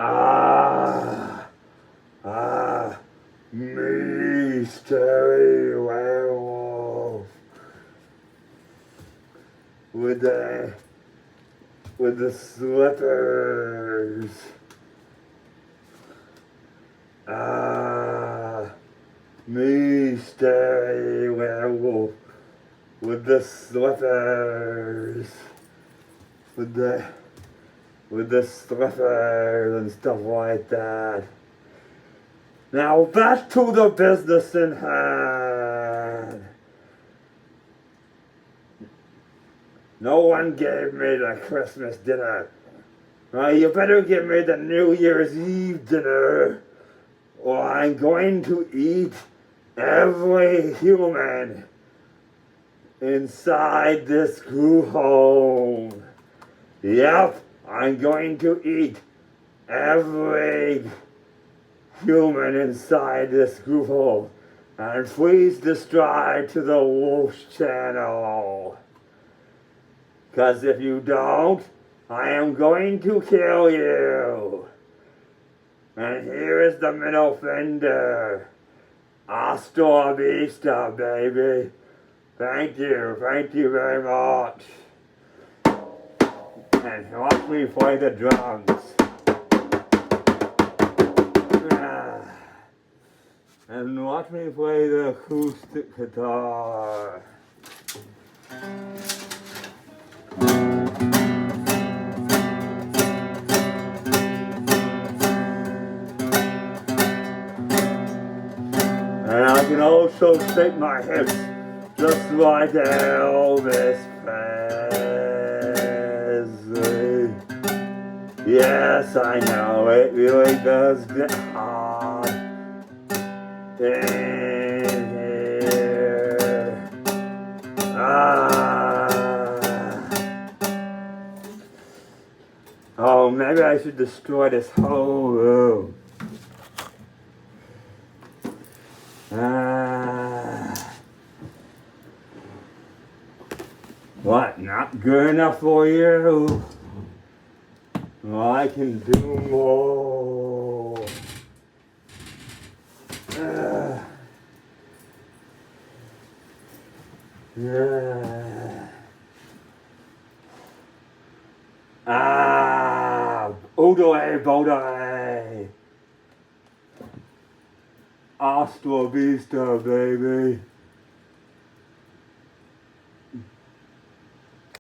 Ah, ah, mystery werewolf with the slippers. Ah, mystery werewolf with the slippers, with the slippers and stuff like that. Now back to the business in hand. No one gave me the Christmas dinner. Well, you better give me the New Year's Eve dinner, or I'm going to eat every human inside this group home. Yep, I'm going to eat every human inside this group home. And please subscribe to the Wolf channel. Because if you don't, I am going to kill you. And here is the middle finger. Hasta la vista, baby. Thank you very much. And watch me play the drums. And watch me play the acoustic guitar. And I can also shake my hips just like Elvis Presley. Yes, I know, it really does get hot in here. Oh, maybe I should destroy this whole room. What, not good enough for you? Well, I can do more. Odoe, Bodoe. Hasta la vista, baby.